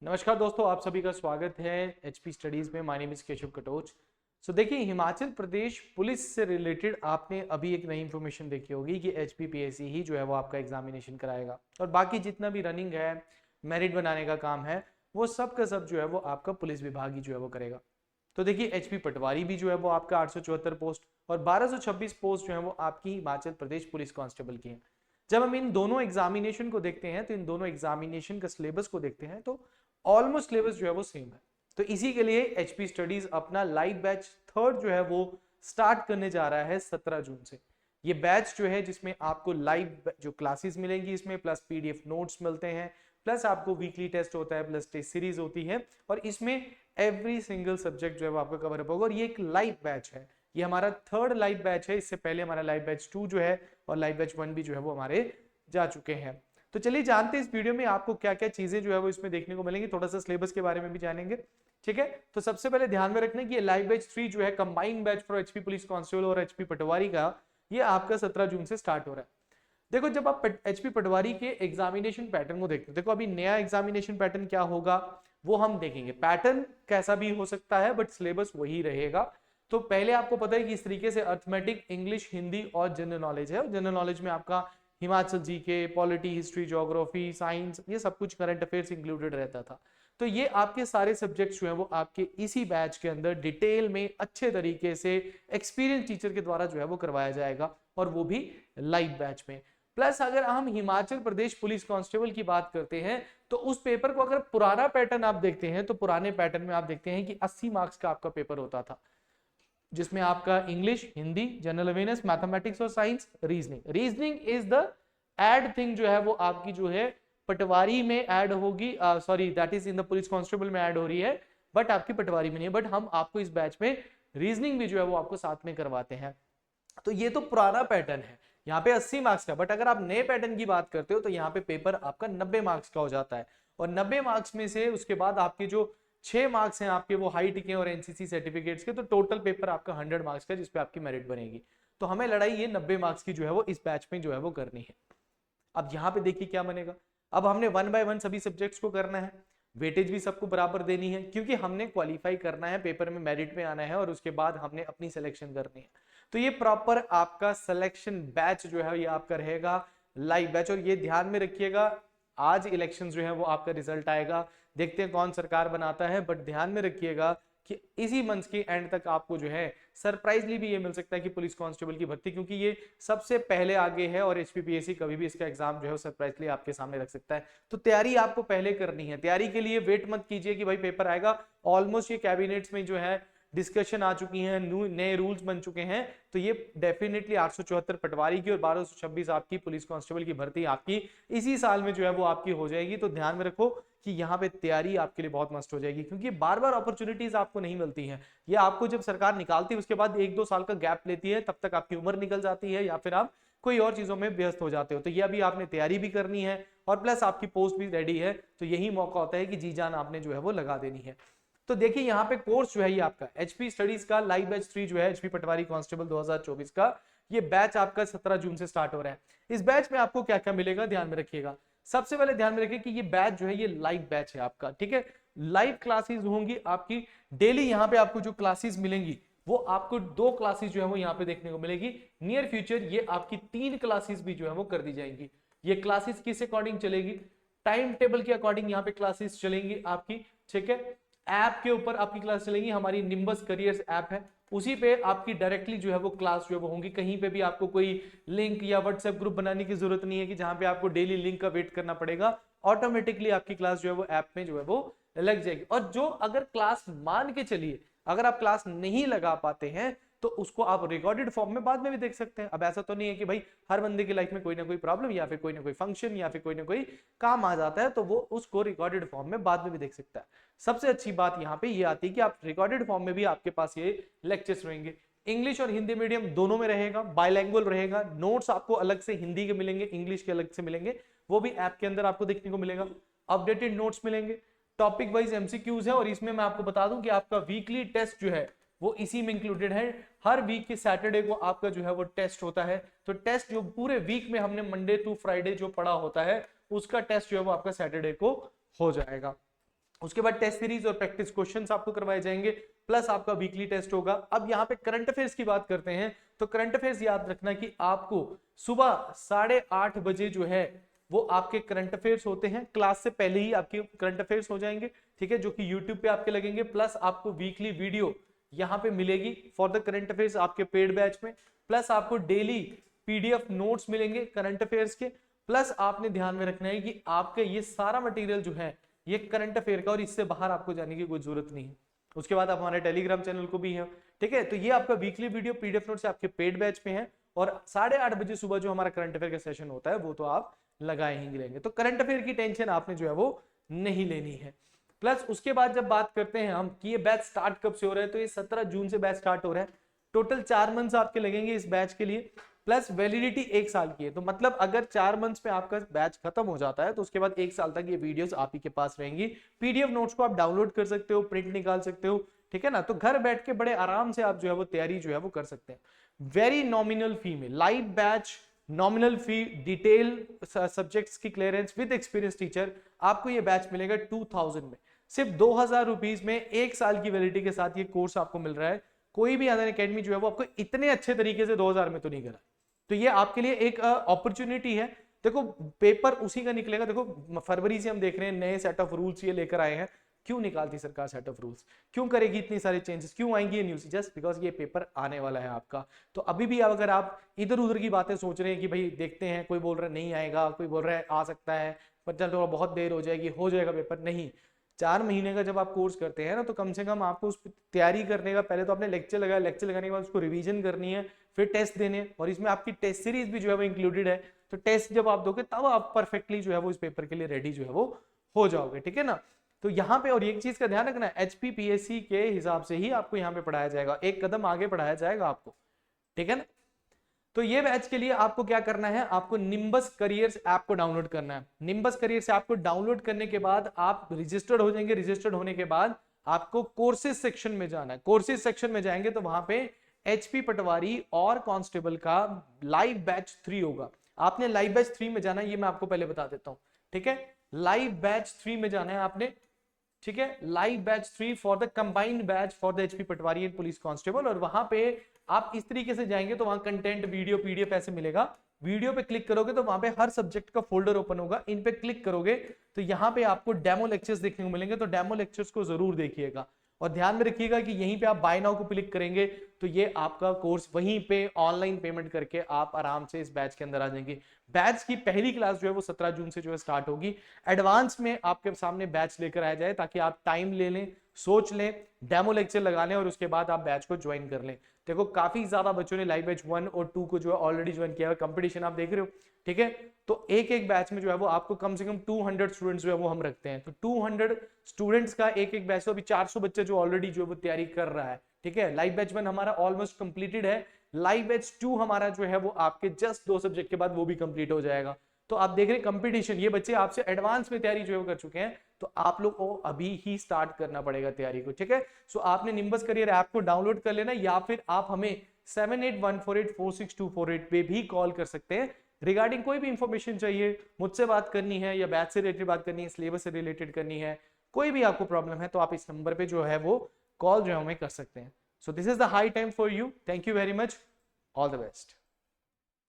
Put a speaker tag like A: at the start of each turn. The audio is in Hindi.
A: नमस्कार दोस्तों, आप सभी का स्वागत है एचपी स्टडीज में। My name is Keshav Katoch. देखिए, हिमाचल प्रदेश पुलिस से रिलेटेड आपने अभी एक नई इंफॉर्मेशन देखी होगी कि एचपीपीएससी ही जो है वो आपका एग्जामिनेशन कराएगा और बाकी जितना भी रनिंग है, मेरिट बनाने का काम है, वो सब का सब जो है वो आपका पुलिस विभाग ही जो है वो करेगा। तो देखिए, एचपी पटवारी भी जो है वो आपका 874 पोस्ट और 1226 पोस्ट जो है वो आपकी हिमाचल प्रदेश पुलिस कांस्टेबल की है। जब हम इन दोनों एग्जामिनेशन को देखते हैं तो इन दोनों एग्जामिनेशन का सिलेबस को देखते हैं तो ऑलमोस्ट सिलेबस जो है वो सेम है। तो इसी के लिए एचपी स्टडीज अपना लाइव बैच थर्ड जो है वो स्टार्ट करने जा रहा है 17 जून से। ये बैच जो है जिसमें आपको लाइव जो क्लासेस मिलेंगी इसमें, प्लस पीडीएफ नोट्स मिलते हैं, प्लस आपको वीकली टेस्ट होता है, प्लस टेस्ट सीरीज होती है और इसमें एवरी सिंगल सब्जेक्ट जो है वो आपका कवर अप होगा। और ये एक लाइव बैच है, ये हमारा थर्ड लाइव बैच है। इससे पहले हमारा लाइव बैच 2 जो है और लाइव बैच 1 भी जो है वो हमारे जा चुके हैं। तो चलिए जानते हैं इस वीडियो में आपको क्या क्या चीजें जो है वो इसमें देखने को मिलेंगी, थोड़ा सा सिलेबस के बारे में भी जानेंगे। ठीक है, तो सबसे पहले ध्यान में रखना कि लाइव बैच 3 जो है combined batch for HP police constable और एचपी पटवारी का, ये आपका 17 जून से स्टार्ट हो रहा है। देखो, जब आप एचपी पटवारी के एग्जामिनेशन पैटर्न को देखते हो, देखो अभी नया एग्जामिनेशन पैटर्न क्या होगा वो हम देखेंगे। पैटर्न कैसा भी हो सकता है बट सिलेबस वही रहेगा। तो पहले आपको पता है कि इस तरीके से अर्थमेटिक, इंग्लिश, हिंदी और जनरल नॉलेज है। जनरल नॉलेज में आपका Himachal GK, polity, history, geography, science, ये सब कुछ करंट अफेयर्स इंक्लूडेड रहता था। तो ये आपके सारे सब्जेक्ट्स जो है वो आपके इसी बैच के अंदर डिटेल में अच्छे तरीके से एक्सपीरियंस टीचर के द्वारा जो है वो करवाया जाएगा और वो भी लाइव बैच में। प्लस अगर हम हिमाचल प्रदेश पुलिस कांस्टेबल की बात करते हैं तो उस पेपर को अगर पुराना पैटर्न आप देखते हैं तो पुराने पैटर्न में आप देखते हैं कि 80 मार्क्स का आपका पेपर होता था, जिसमें आपका English, Hindi, general awareness, mathematics और science, reasoning is the add thing जो है वो आपकी जो है पटवारी में ऐड होगी, sorry that is in the police constable में ऐड हो रही है बट आपकी पटवारी में नहीं है। बट हम आपको इस बैच में रीजनिंग भी जो है वो आपको साथ में करवाते हैं। तो ये तो पुराना पैटर्न है, यहाँ पे 80 मार्क्स का। बट अगर आप नए पैटर्न की बात करते हो तो यहाँ पे पेपर आपका 90 मार्क्स का हो जाता है और 90 मार्क्स में से उसके बाद आपके जो 6 मार्क्स हैं आपके वो हाइट के और एनसीसी सर्टिफिकेट्स के, तो टोटल पेपर आपका 100 मार्क्स का जिसपे आपकी मेरिट बनेगी। तो हमें लड़ाई ये 90 मार्क्स की जो है वो इस बैच में जो है वो करनी है। अब यहाँ पे देखिए क्या बनेगा। अब हमने 1 बाय 1 सभी सब्जेक्ट्स को करना है, वेटेज भी सबको बराबर देनी है क्योंकि हमने क्वालिफाई करना है, पेपर में मेरिट में आना है और उसके बाद हमने अपनी सिलेक्शन करनी है। तो ये प्रॉपर आपका सिलेक्शन बैच जो है ये आपका रहेगा लाइव बैच। और ये ध्यान में रखिएगा, आज इलेक्शन जो है वो आपका रिजल्ट आएगा, देखते हैं कौन सरकार बनाता है। बट ध्यान में रखिएगा कि इसी मंथ के एंड तक आपको जो है सरप्राइजली भी ये मिल सकता है कि पुलिस कांस्टेबल की भर्ती, क्योंकि ये सबसे पहले आगे है और एचपीपीएससी कभी भी इसका एग्जाम जो है सरप्राइजली आपके सामने रख सकता है। तो तैयारी आपको पहले करनी है। तैयारी के लिए वेट मत कीजिए कि भाई पेपर आएगा। ऑलमोस्ट ये कैबिनेट्स में जो है डिस्कशन आ चुकी है, नए रूल्स बन चुके हैं। तो ये डेफिनेटली 874 पटवारी की और 1226 आपकी पुलिस कांस्टेबल की भर्ती आपकी इसी साल में जो है वो आपकी हो जाएगी। तो ध्यान में रखो कि यहाँ पे तैयारी आपके लिए बहुत मस्त हो जाएगी, क्योंकि बार बार अपॉर्चुनिटीज आपको नहीं मिलती हैं। ये आपको जब सरकार निकालती है उसके बाद 1-2 साल का गैप लेती है, तब तक आपकी उम्र निकल जाती है या फिर आप कोई और चीजों में व्यस्त हो जाते हो। तो ये अभी आपने तैयारी भी करनी है और प्लस आपकी पोस्ट भी रेडी है। तो यही मौका होता है कि जी जान आपने जो है वो लगा देनी है। तो देखिए यहाँ पे कोर्स जो है ये आपका एचपी स्टडीज का लाइव बैच 3 जो है एचपी पटवारी कांस्टेबल 2024 का, ये बैच आपका 17 जून से स्टार्ट हो रहा है। इस बैच में आपको क्या क्या मिलेगा ध्यान में रखिएगा। सबसे पहले ध्यान में रखिए कि ये बैच जो है ये लाइव बैच है आपका। ठीक है, लाइव क्लासेस होंगी आपकी डेली। यहाँ पे आपको जो क्लासेस मिलेंगी वो आपको 2 क्लासेस जो है वो यहाँ पे देखने को मिलेगी। नियर फ्यूचर ये आपकी 3 क्लासेस भी जो है वो कर दी जाएंगी। ये क्लासेस किस अकॉर्डिंग चलेगी, टाइम टेबल के अकॉर्डिंग यहाँ पे क्लासेस चलेंगी आपकी। ठीक है, ऐप के ऊपर आपकी क्लास चलेगी, हमारी निम्बस करियर्स ऐप है, उसी पे आपकी डायरेक्टली जो है वो क्लास जो है वो होंगी। कहीं पे भी आपको कोई लिंक या व्हाट्सएप ग्रुप बनाने की जरूरत नहीं है कि जहां पे आपको डेली लिंक का वेट करना पड़ेगा। ऑटोमेटिकली आपकी क्लास जो है वो ऐप में जो है वो लग जाएगी। और जो अगर क्लास मान के चलिए अगर आप क्लास नहीं लगा पाते हैं तो उसको आप रिकॉर्डेड फॉर्म में बाद में भी देख सकते हैं। अब ऐसा तो नहीं है कि भाई हर बंदे की लाइफ में कोई ना कोई प्रॉब्लम या फिर कोई ना कोई फंक्शन या फिर कोई ना कोई काम आ जाता है तो वो उसको रिकॉर्डेड फॉर्म में बाद में भी देख सकता है। सबसे अच्छी बात यहाँ पे ये आती है कि आप रिकॉर्डेड फॉर्म में भी आपके पास ये लेक्चर्स रहेंगे। इंग्लिश और हिंदी मीडियम दोनों में रहेगा, बायलैंग्वेज रहेगा। नोट्स आपको अलग से हिंदी के मिलेंगे, इंग्लिश के अलग से मिलेंगे, वो भी ऐप के अंदर आपको देखने को मिलेगा। अपडेटेड नोट्स मिलेंगे, टॉपिक वाइज एमसीक्यूज है और इसमें मैं आपको बता दूं कि आपका वीकली टेस्ट जो है वो इसी में इंक्लूडेड है। हर वीक के सैटरडे को आपका जो है वो टेस्ट होता है। तो टेस्ट जो पूरे वीक में हमने मंडे टू फ्राइडे जो पढ़ा होता है उसका टेस्ट जो है वो आपका सैटरडे को हो जाएगा। उसके बाद टेस्ट सीरीज और प्रैक्टिस क्वेश्चंस आपको करवाए जाएंगे, प्लस आपका वीकली टेस्ट होगा। अब यहाँ पे करंट अफेयर्स की बात करते हैं, तो करंट अफेयर्स याद रखना कि आपको सुबह 8:30 बजे जो है वो आपके करंट अफेयर्स होते हैं, क्लास से पहले ही आपके करंट अफेयर्स हो जाएंगे, ठीक है, जो कि यूट्यूब पे आपके लगेंगे। प्लस आपको वीकली वीडियो यहाँ पे मिलेगी फॉर द करंट अफेयर्स आपके पेड बैच में, प्लस आपको डेली पीडीएफ नोट्स मिलेंगे करंट अफेयर्स के। प्लस आपने ध्यान में रखना है कि आपका ये सारा मटेरियल जो है ये करंट अफेयर का, और इससे बाहर आपको जाने की कोई जरूरत नहीं है। उसके बाद आप हमारे टेलीग्राम चैनल को भी है, ठीक है। तो ये आपका वीकली वीडियो पीडीएफ नोट्स आपके पेड बैच में है, और 8:30 बजे सुबह जो हमारा करंट अफेयर का सेशन होता है वो तो आप लगाए ही लेंगे। तो करंट अफेयर की टेंशन आपने जो है वो नहीं लेनी है। प्लस उसके बाद जब बात करते हैं हम कि ये बैच स्टार्ट कब से हो रहा है, तो ये 17 जून से बैच स्टार्ट हो रहा है। टोटल 4 मंथ्स आपके लगेंगे इस बैच के लिए, प्लस वैलिडिटी 1 साल की है। तो मतलब अगर 4 मंथ्स में आपका बैच खत्म हो जाता है तो उसके बाद 1 साल तक ये वीडियोस आप ही के पास रहेंगी। पीडीएफ नोट्स को आप डाउनलोड कर सकते हो, प्रिंट निकाल सकते हो, ठीक है ना। तो घर बैठ के बड़े आराम से आप जो है वो तैयारी जो है वो कर सकते हैं। वेरी नॉमिनल फी में live batch, nominal fee, detail subjects की क्लियरेंस विद एक्सपीरियंस टीचर, आपको ये बैच मिलेगा 2000 में। सिर्फ 2000 रुपीज में 1 साल की वैलिडिटी के साथ ये कोर्स आपको मिल रहा है। कोई भी अदर एकेडमी जो है वो आपको इतने अच्छे तरीके से 2000 में तो नहीं करा। तो ये आपके लिए एक अपॉर्चुनिटी है। देखो पेपर उसी का निकलेगा। देखो फरवरी से हम देख रहे हैं नए सेट ऑफ रूल्स ये लेकर आए हैं। क्यों निकालती सरकार सेट ऑफ रूल्स, क्यों करेगी इतनी सारी चेंजेस, क्यों आएंगी ये न्यूज? जस्ट बिकॉज ये पेपर आने वाला है आपका। तो अभी भी अगर आप इधर उधर की बातें सोच रहे हैं कि भाई देखते हैं, कोई बोल रहा है नहीं आएगा, कोई बोल रहा है आ सकता है, पर चल थोड़ा बहुत देर हो जाएगी, हो जाएगा पेपर, नहीं। 4 महीने का जब आप कोर्स करते हैं ना, तो कम से कम आपको उस तैयारी करने का, पहले तो आपने लेक्चर लगाया, लेक्चर लगाने के बाद उसको रिवीजन करनी है, फिर टेस्ट देने, और इसमें आपकी टेस्ट सीरीज भी जो है वो इंक्लूडेड है। तो टेस्ट जब आप दोगे तब आप परफेक्टली जो है वो इस पेपर के लिए रेडी जो है वो हो जाओगे, ठीक है ना। तो यहाँ पे और एक चीज का ध्यान रखना, HPPSC के हिसाब से ही आपको यहाँ पे पढ़ाया जाएगा, एक कदम आगे पढ़ाया जाएगा आपको, ठीक है ना। तो ये बैच के लिए आपको क्या करना है, आपको निम्बस करियर्स ऐप को डाउनलोड करना है। निम्बस करियर्स ऐप को डाउनलोड करने के बाद आप रजिस्टर्ड हो जाएंगे। रजिस्टर्ड होने के बाद आपको कोर्सेज सेक्शन में जाना है। कोर्सेज सेक्शन में जाएंगे तो वहां पे HP पटवारी और कांस्टेबल का लाइव बैच 3 होगा। आपने लाइव बैच 3 में जाना है, ये मैं आपको पहले बता देता हूं, ठीक है। लाइव बैच 3 में जाना है आपने, ठीक है। Live batch 3 for the combined batch for the HP Patwari and police constable. और वहां पे आप इस तरीके से जाएंगे तो वहां कंटेंट, वीडियो, PDF ऐसे मिलेगा। वीडियो पे क्लिक करोगे तो वहां पे हर सब्जेक्ट का फोल्डर ओपन होगा। इन पे क्लिक करोगे तो यहाँ पे आपको डेमो लेक्चर्स देखने को मिलेंगे। तो डेमो लेक्चर्स को जरूर देखिएगा, और ध्यान में रखिएगा कि यहीं पे आप बाय नाउ को क्लिक करेंगे तो ये आपका कोर्स वहीं पे ऑनलाइन पेमेंट करके आप आराम से इस बैच के अंदर आ जाएंगे। बैच की पहली क्लास जो है वो 17 जून से जो है स्टार्ट होगी। एडवांस में आपके सामने बैच लेकर आया जाए ताकि आप टाइम ले लें, सोच लें, डेमो लेक्चर लगा लें और उसके बाद आप बैच को ज्वाइन कर लें। देखो काफी ज्यादा बच्चों ने लाइव बैच 1 और 2 को जो है ऑलरेडी ज्वाइन किया है। कंपटीशन आप देख रहे हो, ठीक है। तो एक एक बैच में जो है वो आपको कम से कम 200 स्टूडेंट्स जो है वो हम रखते हैं। तो 200 स्टूडेंट्स का एक एक बैच, तो अभी 400 बच्चे जो ऑलरेडी जो है वो तैयारी कर रहा है, ठीक है। लाइव बैच 1 हमारा ऑलमोस्ट कंप्लीटेड है। लाइव बैच 2 हमारा जो है वो आपके जस्ट 2 सब्जेक्ट के बाद वो भी कंप्लीट हो जाएगा। तो आप देख रहे हैं कंपटीशन, ये बच्चे आपसे एडवांस में तैयारी जो है कर चुके हैं। तो आप लोग को अभी ही स्टार्ट करना पड़ेगा तैयारी को, ठीक है। सो आपने निम्बस करियर ऐप को डाउनलोड कर लेना, या फिर आप हमें 7814846248 पे भी कॉल कर सकते हैं। रिगार्डिंग कोई भी इंफॉर्मेशन चाहिए, मुझसे बात करनी है, या बैच से रिलेटेड बात करनी है, सिलेबस से रिलेटेड करनी है, कोई भी आपको प्रॉब्लम है, तो आप इस नंबर पे जो है वो कॉल जो है हमें कर सकते हैं। So this is the high time for you. Thank you very much, all the best.